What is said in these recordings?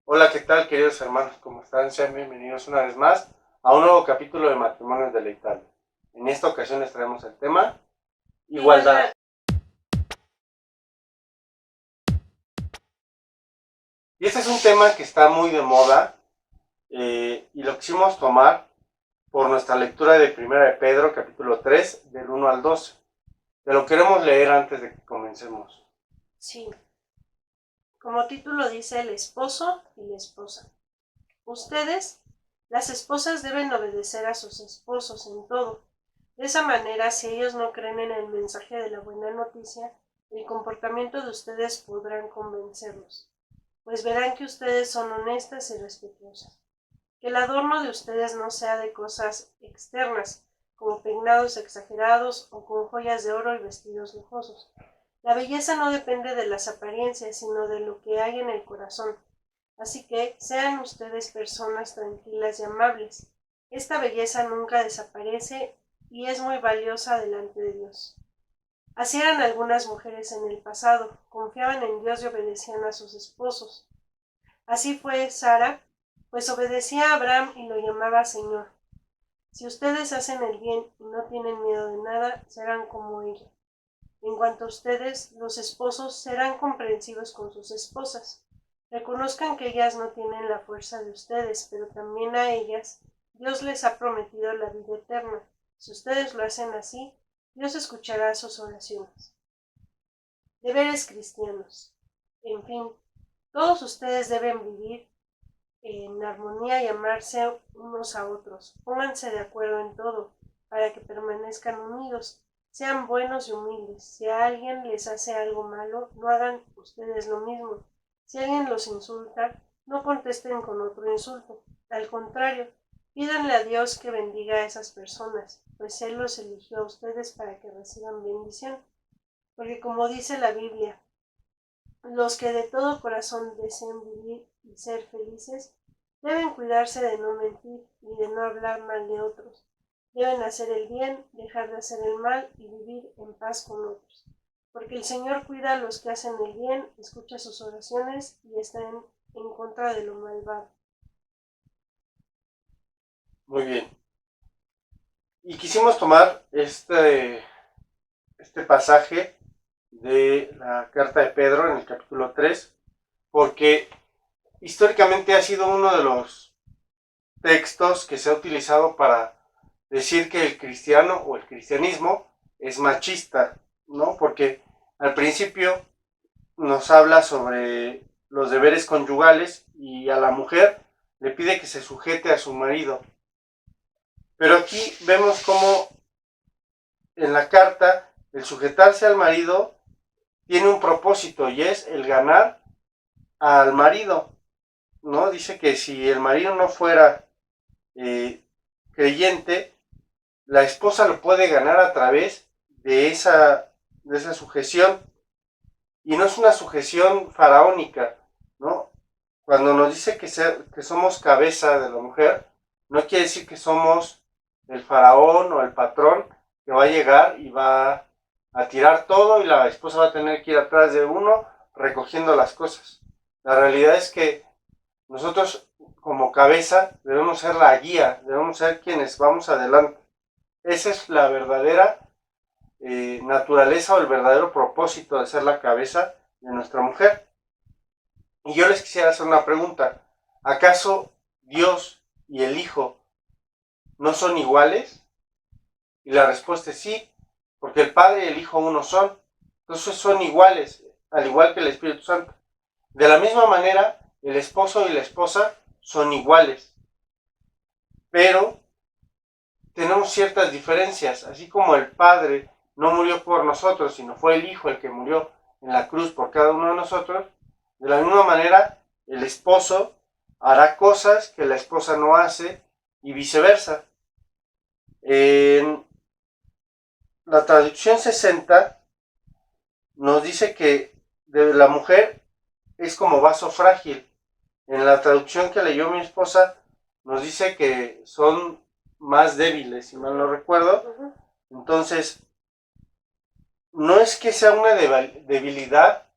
Hola, ¿qué tal, queridos hermanos? ¿Cómo están? Sean bienvenidos una vez más a un nuevo capítulo de Matrimonios Deleitables. En esta ocasión les traemos el tema igualdad. Y este es un tema que está muy de moda y lo quisimos tomar por nuestra lectura de Primera de Pedro, capítulo 3, del 1 al 12. Te lo queremos leer antes de que comencemos. Sí, como título dice el esposo y la esposa. Ustedes, las esposas, deben obedecer a sus esposos en todo. De esa manera, si ellos no creen en el mensaje de la buena noticia, el comportamiento de ustedes podrán convencerlos, pues verán que ustedes son honestas y respetuosas. Que el adorno de ustedes no sea de cosas externas, como peinados exagerados o con joyas de oro y vestidos lujosos. La belleza no depende de las apariencias, sino de lo que hay en el corazón. Así que sean ustedes personas tranquilas y amables. Esta belleza nunca desaparece y es muy valiosa delante de Dios. Así eran algunas mujeres en el pasado, confiaban en Dios y obedecían a sus esposos. Así fue Sara, pues obedecía a Abraham y lo llamaba Señor. Si ustedes hacen el bien y no tienen miedo de nada, serán como ella. En cuanto a ustedes, los esposos serán comprensivos con sus esposas. Reconozcan que ellas no tienen la fuerza de ustedes, pero también a ellas Dios les ha prometido la vida eterna. Si ustedes lo hacen así, Dios escuchará sus oraciones. Deberes cristianos. En fin, todos ustedes deben vivir en armonía y amarse unos a otros. Pónganse de acuerdo en todo, para que permanezcan unidos. Sean buenos y humildes. Si a alguien les hace algo malo, no hagan ustedes lo mismo. Si alguien los insulta, no contesten con otro insulto. Al contrario, pídanle a Dios que bendiga a esas personas, pues Él los eligió a ustedes para que reciban bendición. Porque como dice la Biblia, los que de todo corazón desean vivir y ser felices deben cuidarse de no mentir y de no hablar mal de otros. Deben hacer el bien, dejar de hacer el mal y vivir en paz con otros. Porque el Señor cuida a los que hacen el bien, escucha sus oraciones y está en contra de lo malvado. Muy bien. Y quisimos tomar este pasaje de la carta de Pedro en el capítulo 3, porque históricamente ha sido uno de los textos que se ha utilizado para decir que el cristiano o el cristianismo es machista, ¿no? Porque al principio nos habla sobre los deberes conyugales y a la mujer le pide que se sujete a su marido. Pero aquí vemos cómo en la carta el sujetarse al marido tiene un propósito y es el ganar al marido, ¿no? Dice que si el marido no fuera creyente, la esposa lo puede ganar a través de esa sujeción. Y no es una sujeción faraónica, ¿no? Cuando nos dice que somos cabeza de la mujer, no quiere decir que somos el faraón o el patrón que va a llegar y va a tirar todo y la esposa va a tener que ir atrás de uno recogiendo las cosas. La realidad es que nosotros como cabeza debemos ser la guía, debemos ser quienes vamos adelante. Esa es la verdadera naturaleza o el verdadero propósito de ser la cabeza de nuestra mujer. Y yo les quisiera hacer una pregunta. ¿Acaso Dios y el Hijo no son iguales? Y la respuesta es sí, porque el Padre y el Hijo uno son. Entonces son iguales, al igual que el Espíritu Santo. De la misma manera, el esposo y la esposa son iguales. Pero tenemos ciertas diferencias, así como el Padre no murió por nosotros, sino fue el Hijo el que murió en la cruz por cada uno de nosotros, de la misma manera el esposo hará cosas que la esposa no hace y viceversa. En la traducción 60 nos dice que de la mujer es como vaso frágil. En la traducción que leyó mi esposa nos dice que son más débiles, si mal no recuerdo. Entonces, no es que sea una debilidad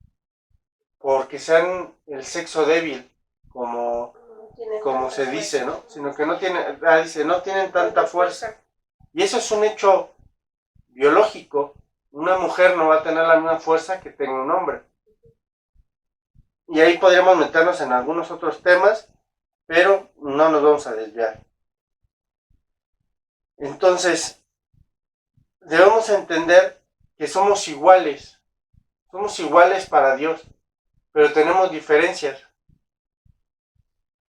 porque sean el sexo débil, como, No tienen como tanta se dice, fuerza. ¿no? Sino que no tienen, dice, no tienen tanta fuerza. Y eso es un hecho biológico. Una mujer no va a tener la misma fuerza que tenga un hombre. Y ahí podríamos meternos en algunos otros temas, pero no nos vamos a desviar. Entonces, debemos entender que somos iguales para Dios, pero tenemos diferencias.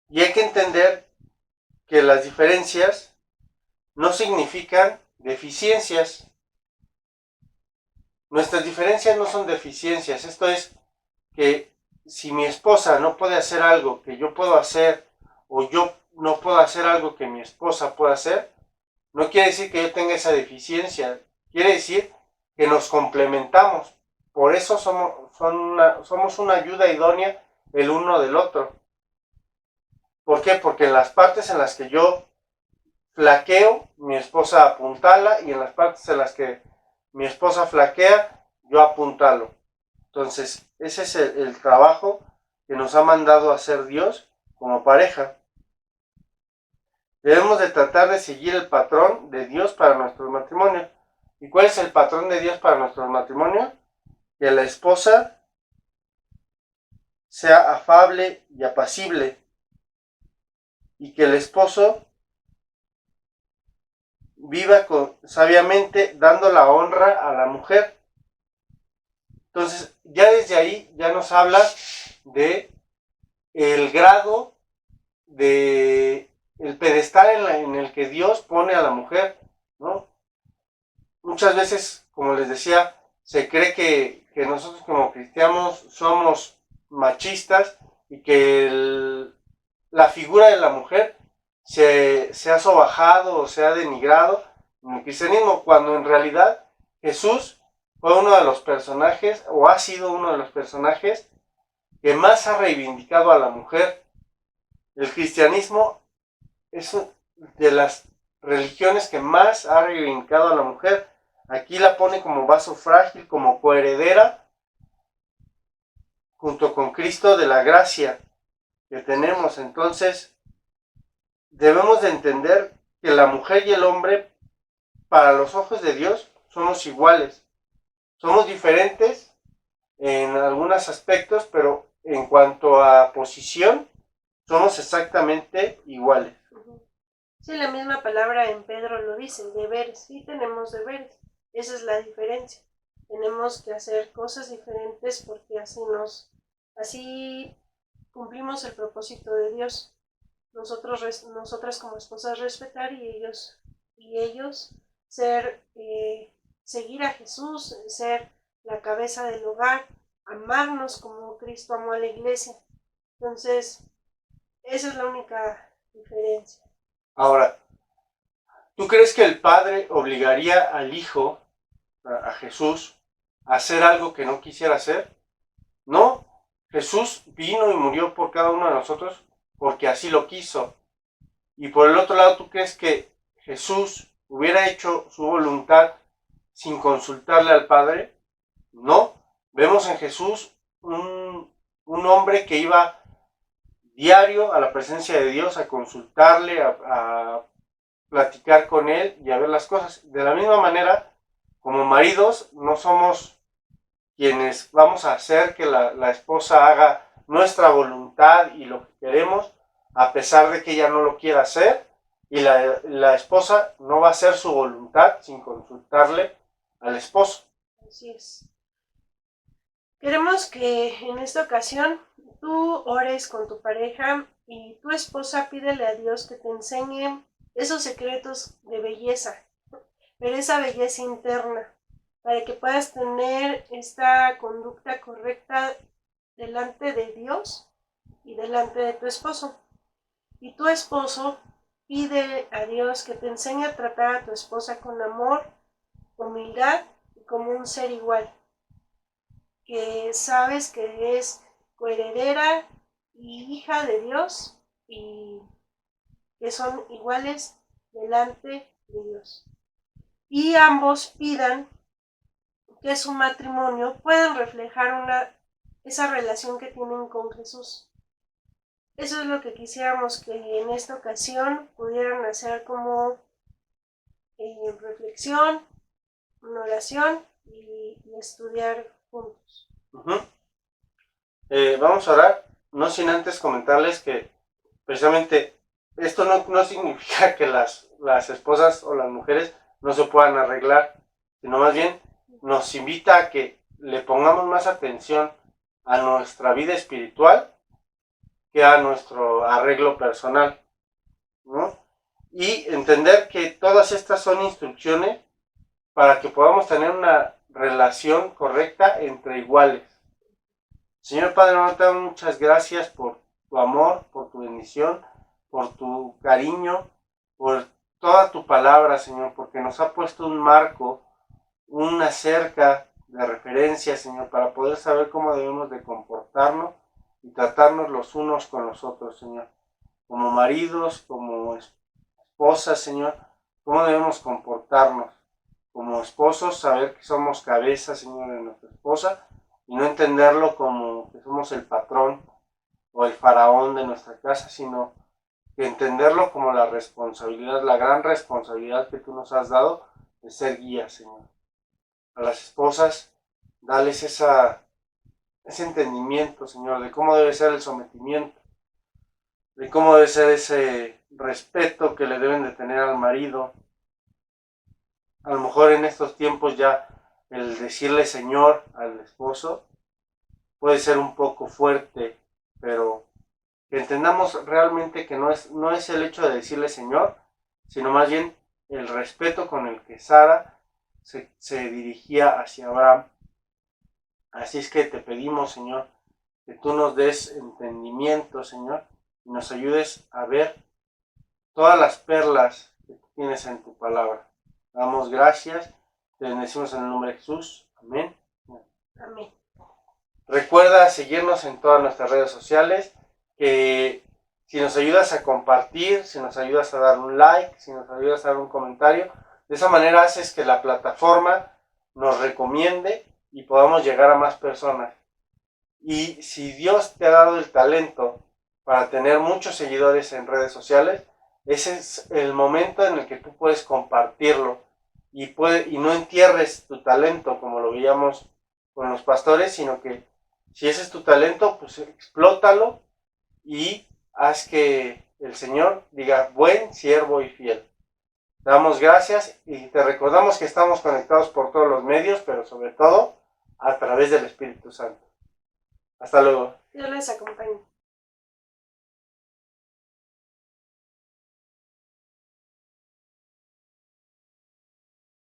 Y hay que entender que las diferencias no significan deficiencias. Nuestras diferencias no son deficiencias. Esto es que si mi esposa no puede hacer algo que yo puedo hacer, o yo no puedo hacer algo que mi esposa pueda hacer, no quiere decir que yo tenga esa deficiencia. Quiere decir que nos complementamos. Por eso somos una ayuda idónea el uno del otro. ¿Por qué? Porque en las partes en las que yo flaqueo, mi esposa apuntala, y en las partes en las que mi esposa flaquea, yo apuntalo. Entonces, ese es el trabajo que nos ha mandado a hacer Dios como pareja. Debemos de tratar de seguir el patrón de Dios para nuestro matrimonio. ¿Y cuál es el patrón de Dios para nuestro matrimonio? Que la esposa sea afable y apacible, y que el esposo viva sabiamente, dando la honra a la mujer. Entonces, ya desde ahí ya nos habla de el grado de el pedestal en el que Dios pone a la mujer, ¿no? Muchas veces, como les decía, se cree que nosotros como cristianos somos machistas, y que la figura de la mujer se ha sobajado o se ha denigrado en el cristianismo, cuando en realidad Jesús fue uno de los personajes, o ha sido uno de los personajes que más ha reivindicado a la mujer. El cristianismo es de las religiones que más ha reivindicado a la mujer. Aquí la pone como vaso frágil, como coheredera, junto con Cristo, de la gracia que tenemos. Entonces, debemos de entender que la mujer y el hombre, para los ojos de Dios, somos iguales. Somos diferentes en algunos aspectos, pero en cuanto a posición, somos exactamente iguales. Sí, la misma palabra en Pedro lo dice, deberes. Sí tenemos deberes. Esa es la diferencia. Tenemos que hacer cosas diferentes porque así cumplimos el propósito de Dios. Nosotras como esposas respetar, y ellos seguir a Jesús, ser la cabeza del hogar, amarnos como Cristo amó a la iglesia. Entonces, esa es la única diferencia. Ahora, ¿tú crees que el padre obligaría al hijo, a Jesús, a hacer algo que no quisiera hacer? No, Jesús vino y murió por cada uno de nosotros porque así lo quiso. Y por el otro lado, ¿tú crees que Jesús hubiera hecho su voluntad sin consultarle al Padre? No. Vemos en Jesús un hombre que iba diario a la presencia de Dios, a consultarle, a platicar con Él y a ver las cosas. De la misma manera, como maridos, no somos quienes vamos a hacer que la esposa haga nuestra voluntad y lo que queremos, a pesar de que ella no lo quiera hacer, y la esposa no va a hacer su voluntad sin consultarle al esposo. Así es. Queremos que en esta ocasión tú ores con tu pareja, y tu esposa pídele a Dios que te enseñe esos secretos de belleza, pero esa belleza interna, para que puedas tener esta conducta correcta delante de Dios y delante de tu esposo. Y tu esposo pide a Dios que te enseñe a tratar a tu esposa con amor, humildad y como un ser igual, que sabes que es coheredera y hija de Dios, y que son iguales delante de Dios. Y ambos pidan que su matrimonio puedan reflejar esa relación que tienen con Jesús. eso es lo que quisiéramos que en esta ocasión pudieran hacer como reflexión, una oración y estudiar juntos. Vamos a orar, no sin antes comentarles que precisamente esto no significa que las esposas o las mujeres no se puedan arreglar, sino más bien nos invita a que le pongamos más atención a nuestra vida espiritual que a nuestro arreglo personal, ¿no? Y entender que todas estas son instrucciones para que podamos tener una relación correcta entre iguales. Señor Padre, no te doy muchas gracias por tu amor, por tu bendición, por tu cariño, por toda tu palabra, Señor, porque nos ha puesto un marco, una cerca de referencia, Señor, para poder saber cómo debemos de comportarnos y tratarnos los unos con los otros, Señor. Como maridos, como esposas, Señor, cómo debemos comportarnos. Como esposos, saber que somos cabeza, Señor, de nuestra esposa, y no entenderlo como que somos el patrón o el faraón de nuestra casa, sino que entenderlo como la responsabilidad, la gran responsabilidad que tú nos has dado de ser guía, Señor. A las esposas, dales ese entendimiento, Señor, de cómo debe ser el sometimiento, de cómo debe ser ese respeto que le deben de tener al marido. A lo mejor en estos tiempos ya el decirle Señor al esposo puede ser un poco fuerte, pero que entendamos realmente que no es el hecho de decirle Señor, sino más bien el respeto con el que Sara se dirigía hacia Abraham. Así es que te pedimos, Señor, que tú nos des entendimiento, Señor, y nos ayudes a ver todas las perlas que tú tienes en tu palabra. Damos gracias, te bendecimos en el nombre de Jesús. Amén. Amén. Recuerda seguirnos en todas nuestras redes sociales, que si nos ayudas a compartir, si nos ayudas a dar un like, si nos ayudas a dar un comentario, de esa manera haces que la plataforma nos recomiende y podamos llegar a más personas. Y si Dios te ha dado el talento para tener muchos seguidores en redes sociales, ese es el momento en el que tú puedes compartirlo y no entierres tu talento como lo veíamos con los pastores, sino que si ese es tu talento, pues explótalo y haz que el Señor diga buen siervo y fiel. Te damos gracias y te recordamos que estamos conectados por todos los medios, pero sobre todo a través del Espíritu Santo. Hasta luego. Dios les acompañe.